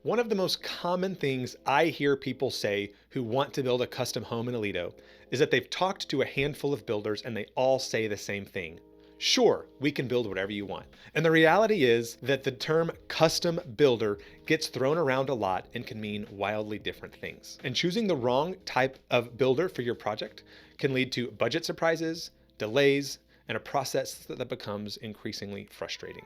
One of the most common things I hear people say who want to build a custom home in Aledo is that they've talked to a handful of builders and they all say the same thing. Sure, we can build whatever you want. And the reality is that the term custom builder gets thrown around a lot and can mean wildly different things. And choosing the wrong type of builder for your project can lead to budget surprises, delays, and a process that becomes increasingly frustrating.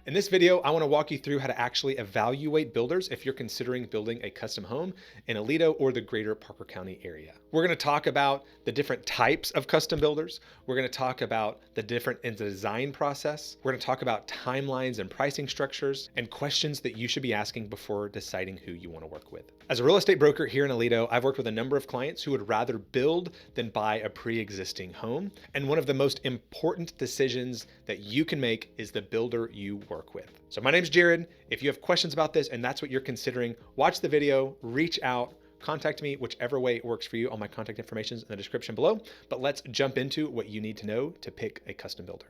In this video, I want to walk you through how to actually evaluate builders if you're considering building a custom home in Aledo or the greater Parker County area. We're going to talk about the different types of custom builders. We're going to talk about the different in the design process. We're going to talk about timelines and pricing structures and questions that you should be asking before deciding who you want to work with. As a real estate broker here in Aledo, I've worked with a number of clients who would rather build than buy a pre-existing home. And one of the most important decisions that you can make is the builder you work with. So my name's Jared. If you have questions about this and that's what you're considering, watch the video, reach out, contact me whichever way works for you. All my contact information is in the description below, but let's jump into what you need to know to pick a custom builder.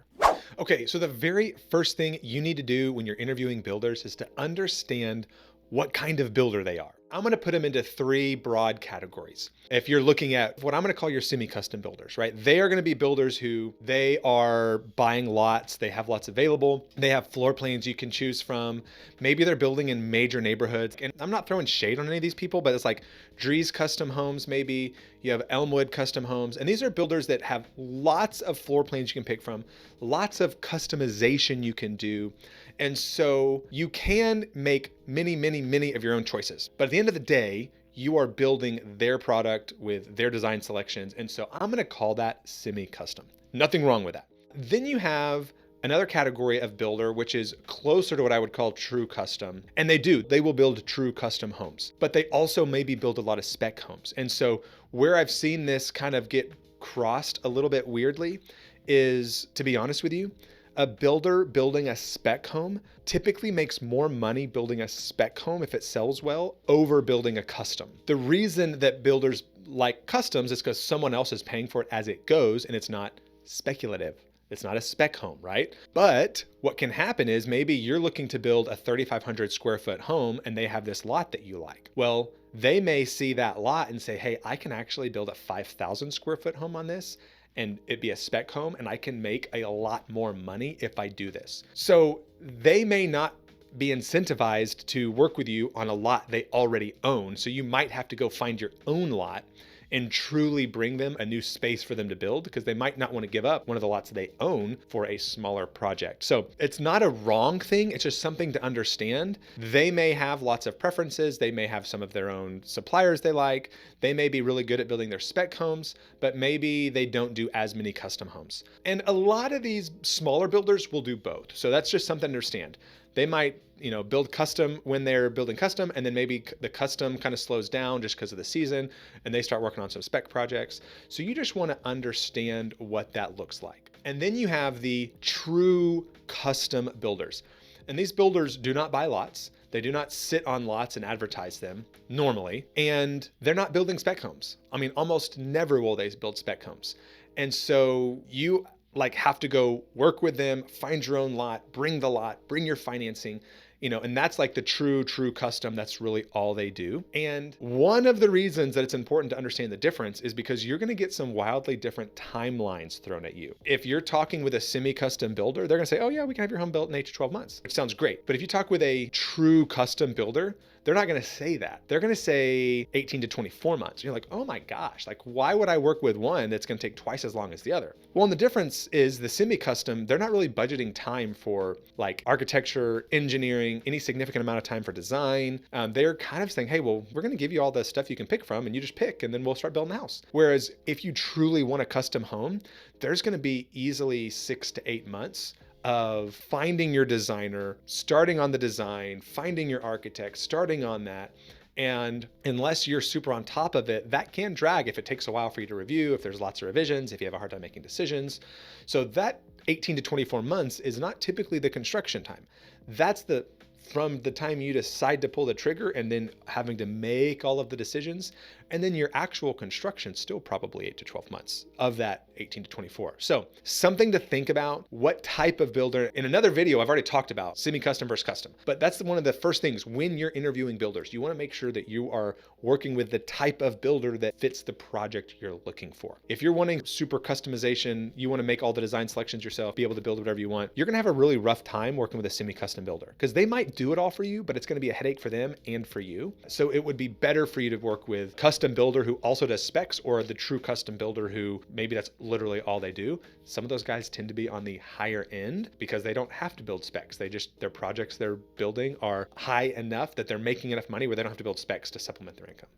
Okay, so the very first thing you need to do when you're interviewing builders is to understand what kind of builder they are. I'm going to put them into three broad categories. If you're looking at what I'm going to call your semi-custom builders, right? They are going to be builders who they are buying lots. They have lots available. They have floor plans you can choose from. Maybe they're building in major neighborhoods. And I'm not throwing shade on any of these people, but it's like Drees Custom Homes, maybe you have Elmwood Custom Homes. And these are builders that have lots of floor plans you can pick from, lots of customization you can do. And so you can make many of your own choices. But at the end of the day, you are building their product with their design selections. And so I'm going to call that semi-custom. Nothing wrong with that. Then you have another category of builder, which is closer to what I would call true custom. And they will build true custom homes, but they also maybe build a lot of spec homes. And so where I've seen this kind of get crossed a little bit weirdly is, to be honest with you, a builder building a spec home typically makes more money building a spec home if it sells well over building a custom. The reason that builders like customs is because someone else is paying for it as it goes and it's not speculative. It's not a spec home, right? But what can happen is maybe you're looking to build a 3,500 square foot home and they have this lot that you like. Well, they may see that lot and say, hey, I can actually build a 5,000 square foot home on this and it'd be a spec home and I can make a lot more money if I do this. So they may not be incentivized to work with you on a lot they already own. So you might have to go find your own lot and truly bring them a new space for them to build because they might not want to give up one of the lots they own for a smaller project. So it's not a wrong thing. It's just something to understand. They may have lots of preferences. They may have some of their own suppliers they like. They may be really good at building their spec homes, but maybe they don't do as many custom homes. And a lot of these smaller builders will do both. So that's just something to understand. They might, build custom when they're building custom, and then maybe the custom kind of slows down just because of the season and they start working on some spec projects. So you just want to understand what that looks like. And then you have the true custom builders. And these builders do not buy lots. They do not sit on lots and advertise them normally. And they're not building spec homes. I mean, almost never will they build spec homes. And so you have to go work with them, find your own lot, bring your financing, and that's like the true custom. That's really all they do. And one of the reasons that it's important to understand the difference is because you're going to get some wildly different timelines thrown at you. If you're talking with a semi-custom builder, they're going to say, oh yeah, we can have your home built in 8 to 12 months, which sounds great. But if you talk with a true custom builder, they're not going to say that. They're going to say 18 to 24 months. You're like, oh my gosh, why would I work with one that's going to take twice as long as the other? Well, and the difference is the semi-custom, they're not really budgeting time for architecture, engineering, any significant amount of time for design. They're kind of saying, hey, well, we're going to give you all the stuff you can pick from and you just pick and then we'll start building the house. Whereas if you truly want a custom home, there's going to be easily 6 to 8 months of finding your designer, starting on the design, finding your architect, starting on that. And unless you're super on top of it, that can drag if it takes a while for you to review, if there's lots of revisions, if you have a hard time making decisions. So that 18 to 24 months is not typically the construction time. That's from the time you decide to pull the trigger and then having to make all of the decisions, And then your actual construction still probably 8 to 12 months of that 18 to 24. So something to think about, what type of builder. In another video, I've already talked about semi-custom versus custom, but that's one of the first things when you're interviewing builders. You want to make sure that you are working with the type of builder that fits the project you're looking for. If you're wanting super customization, you want to make all the design selections yourself, be able to build whatever you want, you're going to have a really rough time working with a semi-custom builder because they might do it all for you, but it's going to be a headache for them and for you. So it would be better for you to work with custom builder who also does specs, or the true custom builder who maybe that's literally all they do. Some of those guys tend to be on the higher end because they don't have to build specs. Their projects they're building are high enough that they're making enough money where they don't have to build specs to supplement their income.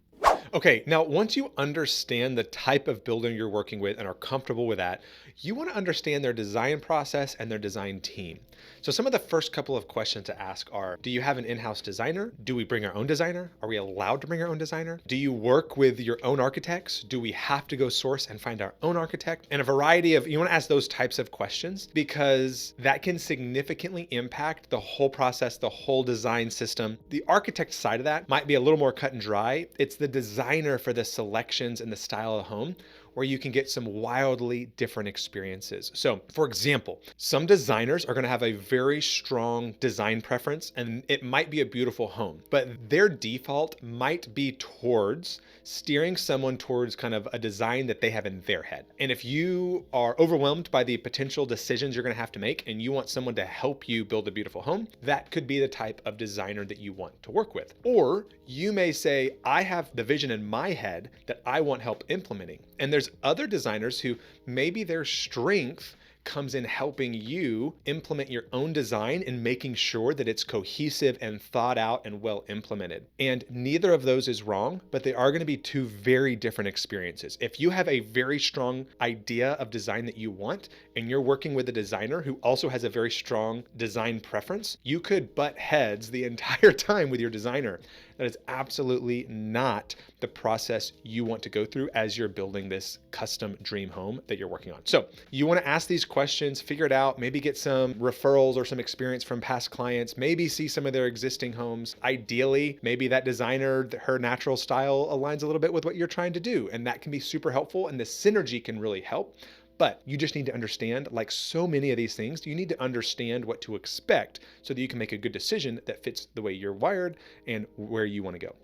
Okay, now once you understand the type of builder you're working with and are comfortable with that, you want to understand their design process and their design team. So some of the first couple of questions to ask are, do you have an in-house designer? Do we bring our own designer? Are we allowed to bring our own designer? Do you work with your own architects? Do we have to go source and find our own architect? And a variety of, you want to ask those types of questions because that can significantly impact the whole process, the whole design system. The architect side of that might be a little more cut and dry. It's the designer for the selections and the style of the home where you can get some wildly different experiences. So for example, some designers are going to have a very strong design preference and it might be a beautiful home, but their default might be towards steering someone towards kind of a design that they have in their head. And if you are overwhelmed by the potential decisions you're going to have to make and you want someone to help you build a beautiful home, that could be the type of designer that you want to work with. Or you may say, I have the vision in my head that I want help implementing. And there's other designers who maybe their strength comes in helping you implement your own design and making sure that it's cohesive and thought out and well implemented. And neither of those is wrong, but they are going to be two very different experiences. If you have a very strong idea of design that you want, and you're working with a designer who also has a very strong design preference, you could butt heads the entire time with your designer. That is absolutely not the process you want to go through as you're building this custom dream home that you're working on. So you want to ask these questions, figure it out, maybe get some referrals or some experience from past clients, maybe see some of their existing homes. Ideally, maybe that designer, her natural style aligns a little bit with what you're trying to do. And that can be super helpful and the synergy can really help. But you just need to understand, like so many of these things, you need to understand what to expect so that you can make a good decision that fits the way you're wired and where you want to go.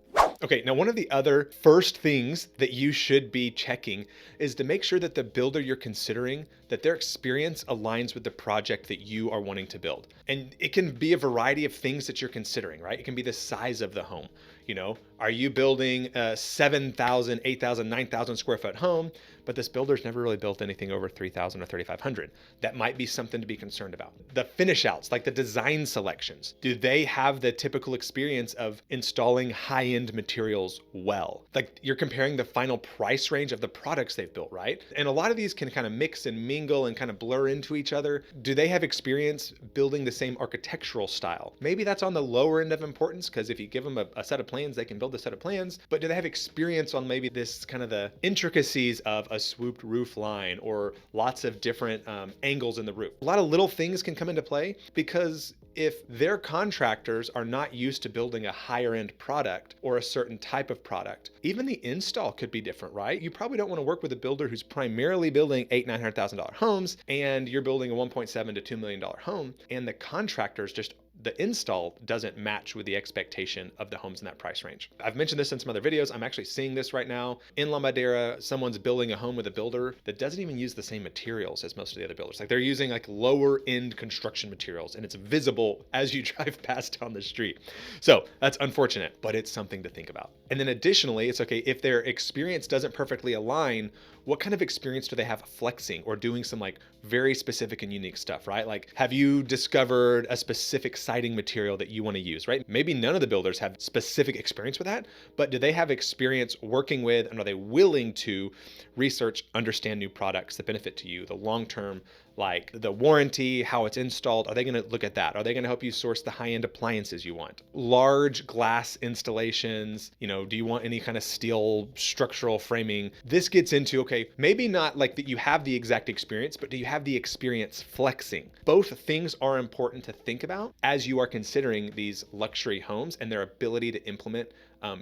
Okay, now one of the other first things that you should be checking is to make sure that the builder you're considering, that their experience aligns with the project that you are wanting to build. And it can be a variety of things that you're considering, right? It can be the size of the home. You know, are you building a 7,000, 8,000, 9,000 square foot home, but this builder's never really built anything over 3,000 or 3,500? That might be something to be concerned about. The finish outs, like the design selections, do they have the typical experience of installing high-end materials well? Like you're comparing the final price range of the products they've built, right? And a lot of these can kind of mix and mingle and kind of blur into each other. Do they have experience building the same architectural style? Maybe that's on the lower end of importance because if you give them a set of plans, they can build a set of plans, but do they have experience on maybe this kind of the intricacies of a swooped roof line or lots of different angles in the roof? A lot of little things can come into play because if their contractors are not used to building a higher end product or a certain type of product, even the install could be different, right? You probably don't want to work with a builder who's primarily building $800,000-$900,000 homes and you're building a $1.7 to $2 million home and the contractors just the install doesn't match with the expectation of the homes in that price range. I've mentioned this in some other videos. I'm actually seeing this right now. In La Madera, someone's building a home with a builder that doesn't even use the same materials as most of the other builders. Like they're using like lower end construction materials and it's visible as you drive past down the street. So that's unfortunate, but it's something to think about. And then additionally, it's okay if their experience doesn't perfectly align, what kind of experience do they have flexing or doing some like very specific and unique stuff, right? Like, have you discovered a specific siding material that you want to use, right? Maybe none of the builders have specific experience with that, but do they have experience working with and are they willing to research, understand new products that benefit to you, the long-term, like the warranty, how it's installed? Are they going to look at that? Are they going to help you source the high-end appliances you want? Large glass installations, you know, do you want any kind of steel structural framing? This gets into, okay, maybe not like that you have the exact experience, but do you have the experience flexing? Both things are important to think about as you are considering these luxury homes and their ability to implement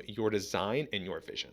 your design and your vision.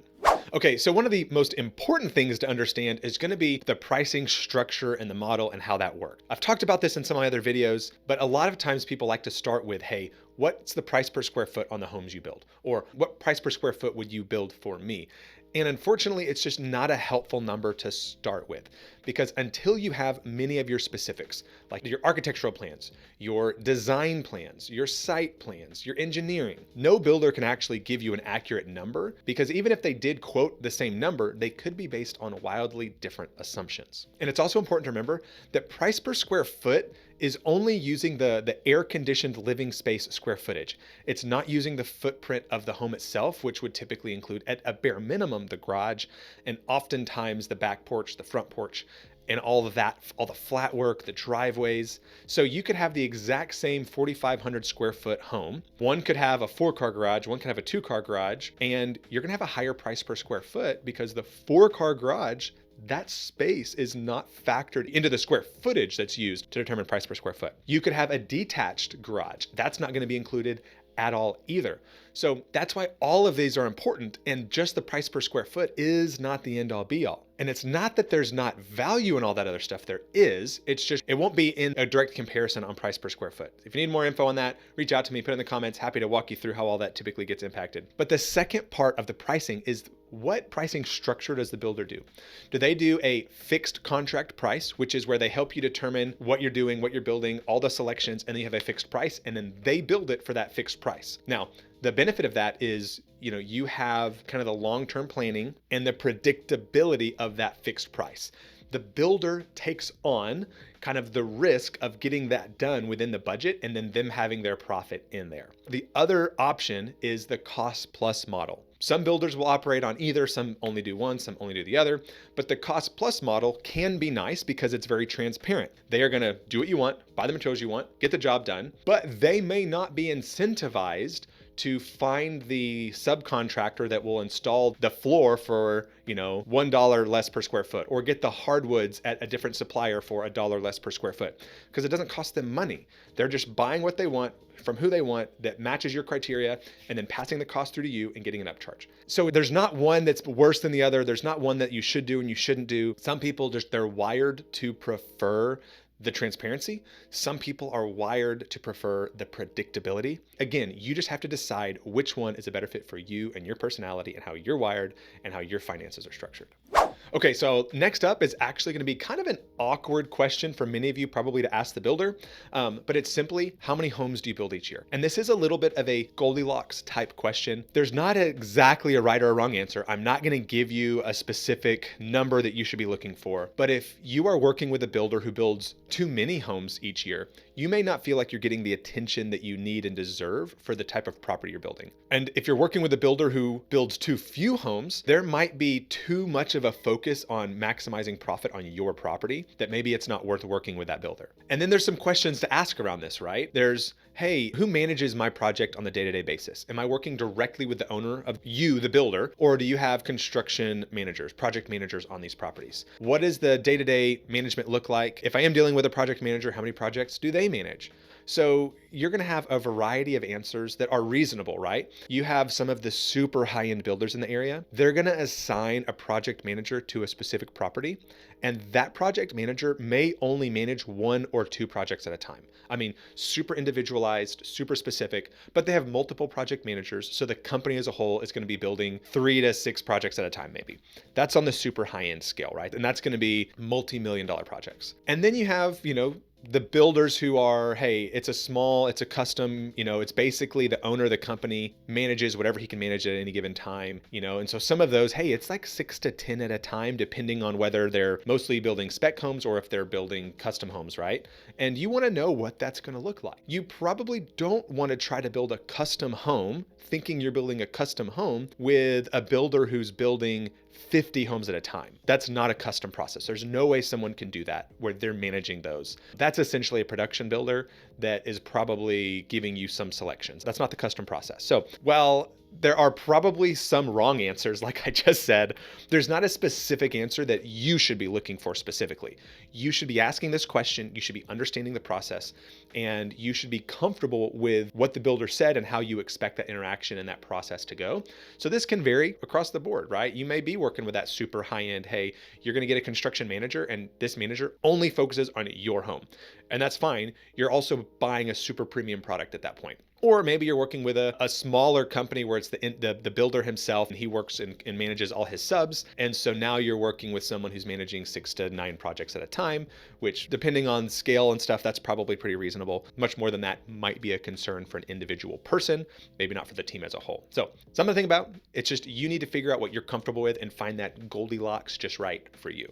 Okay, so one of the most important things to understand is going to be the pricing structure and the model and how that works. I've talked about this in some of my other videos, but a lot of times people like to start with, hey, what's the price per square foot on the homes you build? Or what price per square foot would you build for me? And unfortunately, it's just not a helpful number to start with, because until you have many of your specifics, like your architectural plans, your design plans, your site plans, your engineering, no builder can actually give you an accurate number, because even if they did quote the same number, they could be based on wildly different assumptions. And it's also important to remember that price per square foot is only using the air-conditioned living space square footage. It's not using the footprint of the home itself, which would typically include, at a bare minimum, the garage, and oftentimes the back porch, the front porch, and all of that, all the flat work, the driveways. So you could have the exact same 4,500 square foot home. One could have a 4-car garage, one could have a 2-car garage, and you're gonna have a higher price per square foot because the 4-car garage, that space is not factored into the square footage that's used to determine price per square foot. You could have a detached garage. That's not going to be included at all either. So that's why all of these are important, and just the price per square foot is not the end all be all. And it's not that there's not value in all that other stuff. There is. It's just, it won't be in a direct comparison on price per square foot. If you need more info on that, reach out to me, put it in the comments. Happy to walk you through how all that typically gets impacted. But the second part of the pricing is, what pricing structure does the builder do? Do they do a fixed contract price, which is where they help you determine what you're doing, what you're building, all the selections, and then you have a fixed price, and then they build it for that fixed price? Now, the benefit of that is, you have kind of the long-term planning and the predictability of that fixed price. The builder takes on kind of the risk of getting that done within the budget and then them having their profit in there. The other option is the cost plus model. Some builders will operate on either, some only do one, some only do the other, but the cost plus model can be nice because it's very transparent. They are gonna do what you want, buy the materials you want, get the job done, but they may not be incentivized to find the subcontractor that will install the floor for, $1 less per square foot, or get the hardwoods at a different supplier for $1 less per square foot, because it doesn't cost them money. They're just buying what they want from who they want that matches your criteria, and then passing the cost through to you and getting an upcharge. So there's not one that's worse than the other. There's not one that you should do and you shouldn't do. Some people they're wired to prefer the transparency. Some people are wired to prefer the predictability. Again, you just have to decide which one is a better fit for you and your personality and how you're wired and how your finances are structured. Okay, so next up is actually going to be kind of an awkward question for many of you probably to ask the builder, but it's simply, how many homes do you build each year? And this is a little bit of a Goldilocks type question. There's not exactly a right or a wrong answer. I'm not going to give you a specific number that you should be looking for, but if you are working with a builder who builds too many homes each year, you may not feel like you're getting the attention that you need and deserve for the type of property you're building. And if you're working with a builder who builds too few homes, there might be too much of a focus on maximizing profit on your property that maybe it's not worth working with that builder. And then there's some questions to ask around this, right? There's, hey, who manages my project on the day-to-day basis? Am I working directly with the owner of you, the builder, or do you have construction managers, project managers on these properties? What does the day-to-day management look like? If I am dealing with a project manager, how many projects do they manage? So you're going to have a variety of answers that are reasonable, right? You have some of the super high-end builders in the area. They're going to assign a project manager to a specific property, and that project manager may only manage 1 or 2 projects at a time. I mean, super individualized, super specific, but they have multiple project managers, so the company as a whole is going to be building 3 to 6 projects at a time, maybe. That's on the super high-end scale, right? And that's going to be multi-million-dollar projects. And then you have, the builders who are, hey, it's a custom, it's basically the owner of the company manages whatever he can manage at any given time, and so some of those, hey, it's like 6 to 10 at a time, depending on whether they're mostly building spec homes or if they're building custom homes, right? And you want to know what that's going to look like. You probably don't want to try to build a custom home thinking you're building a custom home with a builder who's building 50 homes at a time. That's not a custom process. There's no way someone can do that where they're managing those. That's essentially a production builder that is probably giving you some selections. That's not the custom process. So while There are probably some wrong answers, like I just said. There's not a specific answer that you should be looking for specifically. You should be asking this question, you should be understanding the process, and you should be comfortable with what the builder said and how you expect that interaction and that process to go. So this can vary across the board, right? You may be working with that super high-end, hey, you're gonna get a construction manager, and this manager only focuses on your home. And that's fine. You're also buying a super premium product at that point. Or maybe you're working with a smaller company where it's the builder himself and he works and manages all his subs. And so now you're working with someone who's managing 6 to 9 projects at a time, which depending on scale and stuff, that's probably pretty reasonable. Much more than that might be a concern for an individual person, maybe not for the team as a whole. So something to think about. It's just you need to figure out what you're comfortable with and find that Goldilocks just right for you.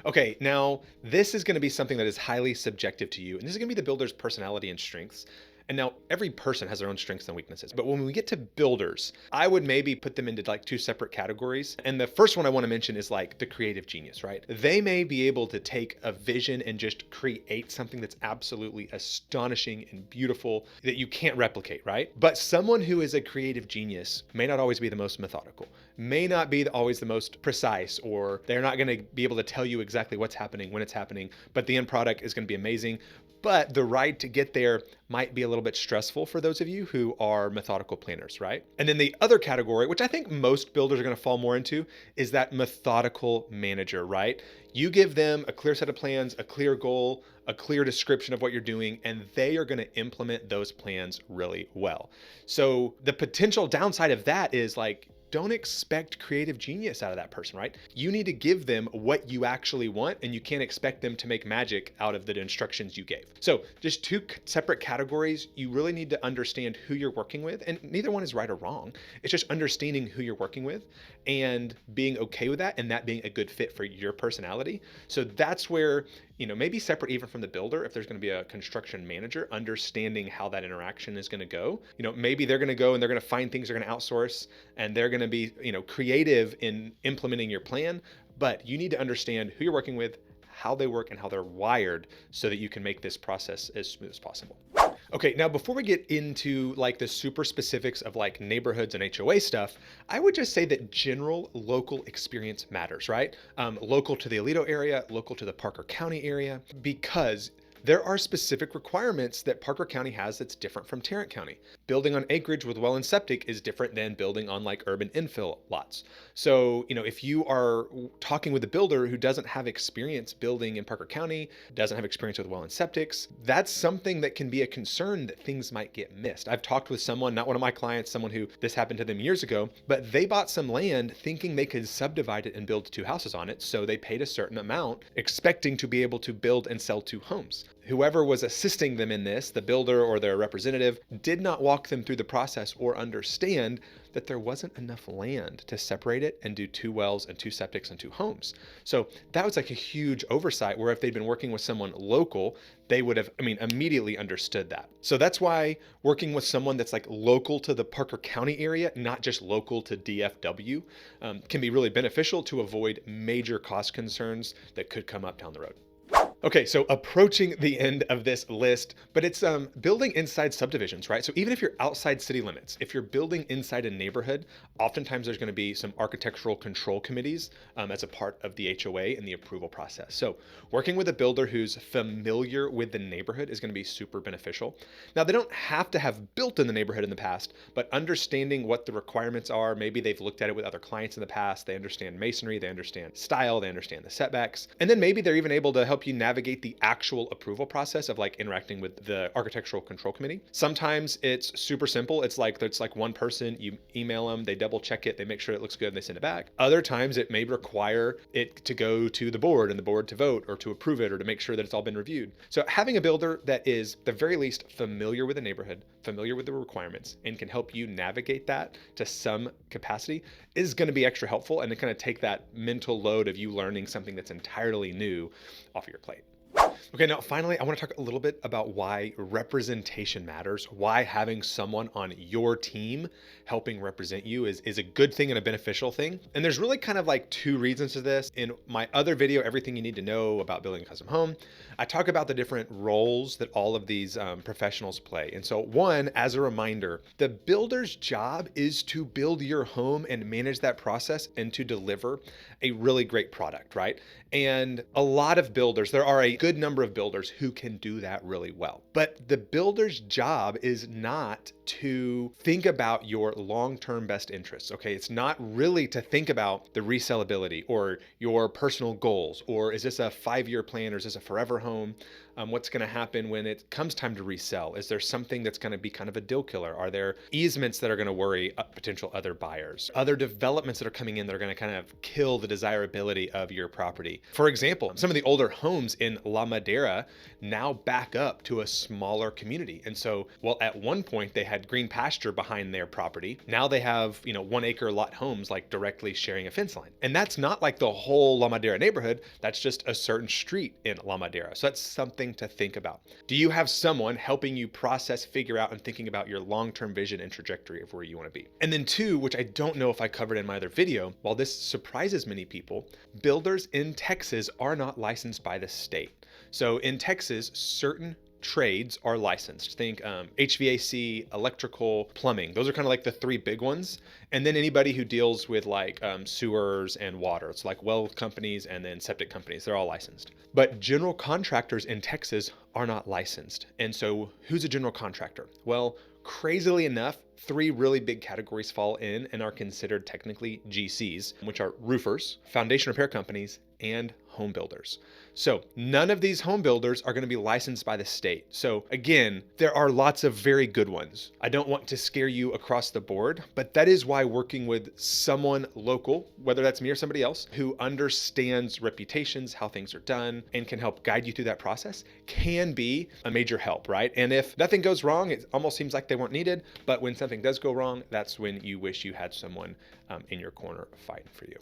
Okay, now this is going to be something that is highly subjective to you, and this is going to be the builder's personality and strengths. And now every person has their own strengths and weaknesses. But when we get to builders, I would maybe put them into like 2 separate categories. And the first one I want to mention is like the creative genius, right? They may be able to take a vision and just create something that's absolutely astonishing and beautiful that you can't replicate, right? But someone who is a creative genius may not always be the most methodical, may not be always the most precise, or they're not going to be able to tell you exactly what's happening, when it's happening, but the end product is going to be amazing. But the ride to get there might be a little bit stressful for those of you who are methodical planners, right? And then the other category, which I think most builders are going to fall more into, is that methodical manager, right? You give them a clear set of plans, a clear goal, a clear description of what you're doing, and they are going to implement those plans really well. So the potential downside of that is like, don't expect creative genius out of that person, right? You need to give them what you actually want, and you can't expect them to make magic out of the instructions you gave. So just 2 separate categories. You really need to understand who you're working with, and neither one is right or wrong. It's just understanding who you're working with and being okay with that, and that being a good fit for your personality. So that's where, maybe separate even from the builder, if there's going to be a construction manager, understanding how that interaction is going to go. Maybe they're going to go and they're going to find things they're going to outsource, and they're going to be, creative in implementing your plan, but you need to understand who you're working with, how they work, and how they're wired so that you can make this process as smooth as possible. Okay, now before we get into like the super specifics of like neighborhoods and HOA stuff, I would just say that general local experience matters, right? Local to the Aledo area, local to the Parker County area, because there are specific requirements that Parker County has that's different from Tarrant County. Building on acreage with well and septic is different than building on like urban infill lots. So, if you are talking with a builder who doesn't have experience building in Parker County, doesn't have experience with well and septics, that's something that can be a concern that things might get missed. I've talked with someone, not one of my clients, someone who this happened to them years ago, but they bought some land thinking they could subdivide it and build 2 houses on it. So they paid a certain amount expecting to be able to build and sell 2 homes. Whoever was assisting them in this, the builder or their representative, did not walk them through the process or understand that there wasn't enough land to separate it and do 2 wells and 2 septics and 2 homes. So that was like a huge oversight, where if they'd been working with someone local, they would have, immediately understood that. So that's why working with someone that's like local to the Parker County area, not just local to DFW, can be really beneficial to avoid major cost concerns that could come up down the road. Okay, so approaching the end of this list, but it's building inside subdivisions, right? So even if you're outside city limits, if you're building inside a neighborhood, oftentimes there's going to be some architectural control committees as a part of the HOA and the approval process. So working with a builder who's familiar with the neighborhood is going to be super beneficial. Now, they don't have to have built in the neighborhood in the past, but understanding what the requirements are, maybe they've looked at it with other clients in the past, they understand masonry, they understand style, they understand the setbacks, and then maybe they're even able to help you navigate the actual approval process of like interacting with the architectural control committee. Sometimes it's super simple. It's like one person, you email them, they double check it, they make sure it looks good, and they send it back. Other times it may require it to go to the board and the board to vote or to approve it or to make sure that it's all been reviewed. So having a builder that is at the very least familiar with the neighborhood, familiar with the requirements, and can help you navigate that to some capacity is going to be extra helpful, and it's going to take that mental load of you learning something that's entirely new off of your plate. Okay, now finally, I want to talk a little bit about why representation matters, why having someone on your team helping represent you is a good thing and a beneficial thing. And there's really kind of like two reasons to this. In my other video, Everything You Need to Know About Building a Custom Home, I talk about the different roles that all of these professionals play. And so, one, as a reminder, the builder's job is to build your home and manage that process and to deliver a really great product, right? And a lot of builders, there are a good number of builders who can do that really well. But the builder's job is not to think about your long-term best interests, okay? It's not really to think about the resellability or your personal goals, or is this a 5-year plan or is this a forever home? What's going to happen when it comes time to resell? Is there something that's going to be kind of a deal killer? Are there easements that are going to worry potential other buyers? Other developments that are coming in that are going to kind of kill the desirability of your property? For example, some of the older homes in La Madera now back up to a smaller community. And so, well, at one point they had green pasture behind their property. Now they have, 1 acre lot homes like directly sharing a fence line. And that's not like the whole La Madera neighborhood. That's just a certain street in La Madera. So that's something to think about. Do you have someone helping you process, figure out, and thinking about your long-term vision and trajectory of where you want to be? And then two, which I don't know if I covered in my other video, while this surprises many people, builders in Texas are not licensed by the state. So in Texas, certain trades are licensed. Think HVAC, electrical, plumbing. Those are kind of like the 3 big ones. And then anybody who deals with like sewers and water. It's like well companies and then septic companies. They're all licensed. But general contractors in Texas are not licensed. And so who's a general contractor? Well, crazily enough, 3 really big categories fall in and are considered technically GCs, which are roofers, foundation repair companies, and home builders. So none of these home builders are going to be licensed by the state. So again, there are lots of very good ones. I don't want to scare you across the board, but that is why working with someone local, whether that's me or somebody else, who understands reputations, how things are done, and can help guide you through that process can be a major help, right? And if nothing goes wrong, it almost seems like they weren't needed, but when something does go wrong, that's when you wish you had someone in your corner fighting for you.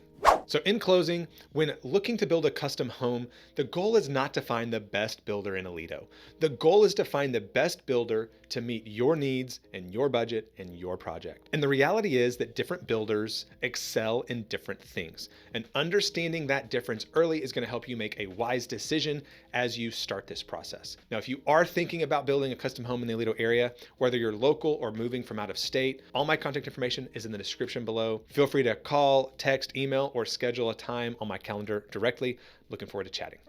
So in closing, when looking to build a custom home, the goal is not to find the best builder in Aledo. The goal is to find the best builder to meet your needs and your budget and your project. And the reality is that different builders excel in different things. And understanding that difference early is going to help you make a wise decision as you start this process. Now, if you are thinking about building a custom home in the Aledo area, whether you're local or moving from out of state, all my contact information is in the description below. Feel free to call, text, email, or schedule a time on my calendar directly. Looking forward to chatting.